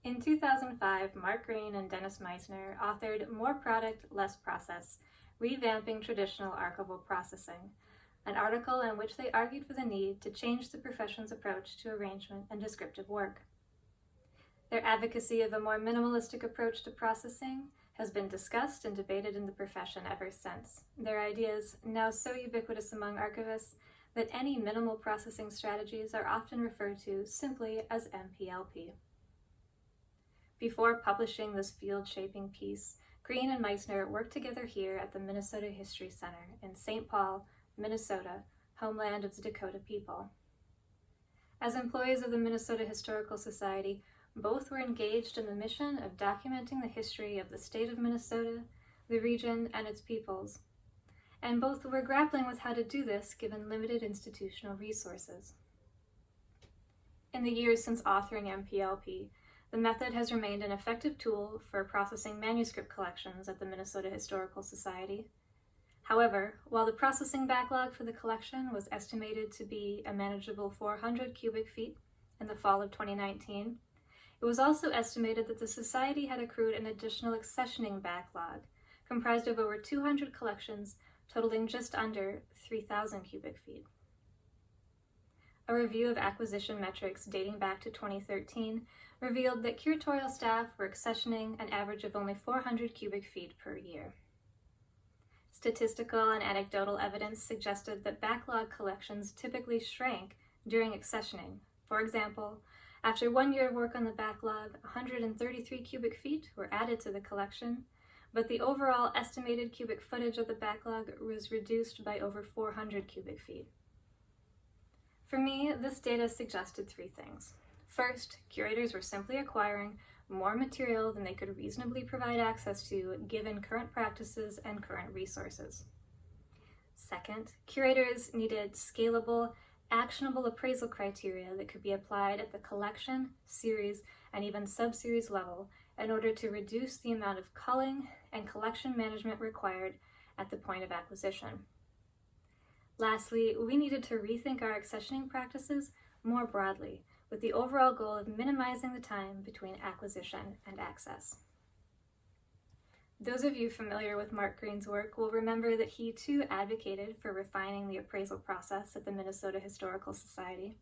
In 2005, Mark Green and Dennis Meissner authored More Product, Less Process, Revamping Traditional Archival Processing, an article in which they argued for the need to change the profession's approach to arrangement and descriptive work. Their advocacy of a more minimalistic approach to processing has been discussed and debated in the profession ever since. Their ideas, now so ubiquitous among archivists that any minimal processing strategies are often referred to simply as MPLP. Before publishing this field-shaping piece, Green and Meissner worked together here at the Minnesota History Center in St. Paul, Minnesota, homeland of the Dakota people. As employees of the Minnesota Historical Society, both were engaged in the mission of documenting the history of the state of Minnesota, the region, and its peoples, and both were grappling with how to do this given limited institutional resources. In the years since authoring MPLP, the method has remained an effective tool for processing manuscript collections at the Minnesota Historical Society. However, while the processing backlog for the collection was estimated to be a manageable 400 cubic feet in the fall of 2019, it was also estimated that the Society had accrued an additional accessioning backlog, comprised of over 200 collections totaling just under 3,000 cubic feet. A review of acquisition metrics dating back to 2013 revealed that curatorial staff were accessioning an average of only 400 cubic feet per year. Statistical and anecdotal evidence suggested that backlog collections typically shrank during accessioning. For example, after 1 year of work on the backlog, 133 cubic feet were added to the collection, but the overall estimated cubic footage of the backlog was reduced by over 400 cubic feet. For me, this data suggested three things. First, curators were simply acquiring more material than they could reasonably provide access to given current practices and current resources. Second, curators needed scalable, actionable appraisal criteria that could be applied at the collection, series, and even subseries level in order to reduce the amount of culling and collection management required at the point of acquisition. Lastly, we needed to rethink our accessioning practices more broadly, with the overall goal of minimizing the time between acquisition and access. Those of you familiar with Mark Green's work will remember that he too advocated for refining the appraisal process at the Minnesota Historical Society.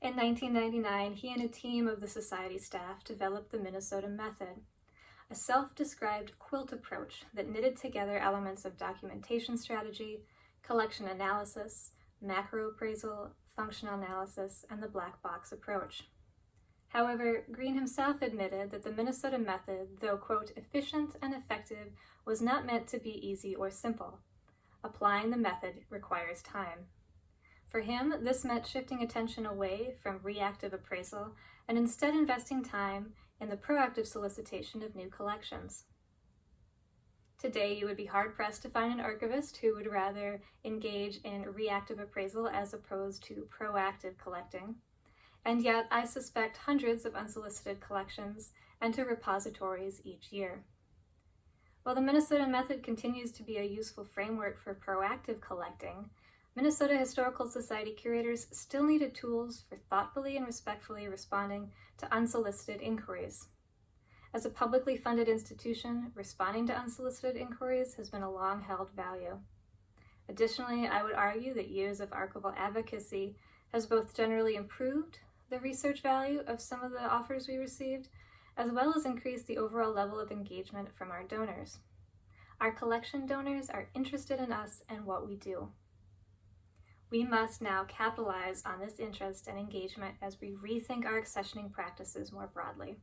In 1999, he and a team of the Society staff developed the Minnesota Method, a self-described quilt approach that knitted together elements of documentation strategy, collection analysis, macro appraisal, functional analysis, and the black box approach. However, Green himself admitted that the Minnesota Method, though, quote, efficient and effective, was not meant to be easy or simple. Applying the method requires time. For him, this meant shifting attention away from reactive appraisal and instead investing time in the proactive solicitation of new collections. Today, you would be hard-pressed to find an archivist who would rather engage in reactive appraisal as opposed to proactive collecting. And yet, I suspect hundreds of unsolicited collections enter repositories each year. While the Minnesota Method continues to be a useful framework for proactive collecting, Minnesota Historical Society curators still needed tools for thoughtfully and respectfully responding to unsolicited inquiries. As a publicly funded institution, responding to unsolicited inquiries has been a long-held value. Additionally, I would argue that years of archival advocacy has both generally improved the research value of some of the offers we received, as well as increased the overall level of engagement from our donors. Our collection donors are interested in us and what we do. We must now capitalize on this interest and engagement as we rethink our accessioning practices more broadly.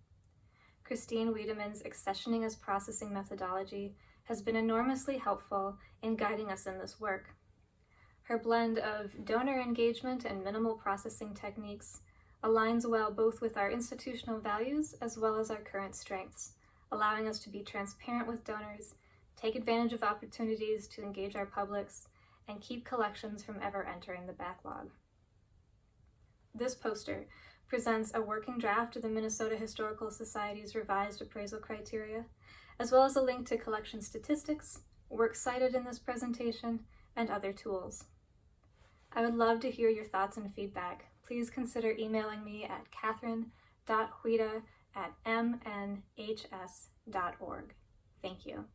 Christine Wiedemann's Accessioning as Processing methodology has been enormously helpful in guiding us in this work. Her blend of donor engagement and minimal processing techniques aligns well both with our institutional values as well as our current strengths, allowing us to be transparent with donors, take advantage of opportunities to engage our publics, and keep collections from ever entering the backlog. This poster presents a working draft of the Minnesota Historical Society's revised appraisal criteria, as well as a link to collection statistics, work cited in this presentation, and other tools. I would love to hear your thoughts and feedback. Please consider emailing me at kathryn.hujda at mnhs.org. Thank you.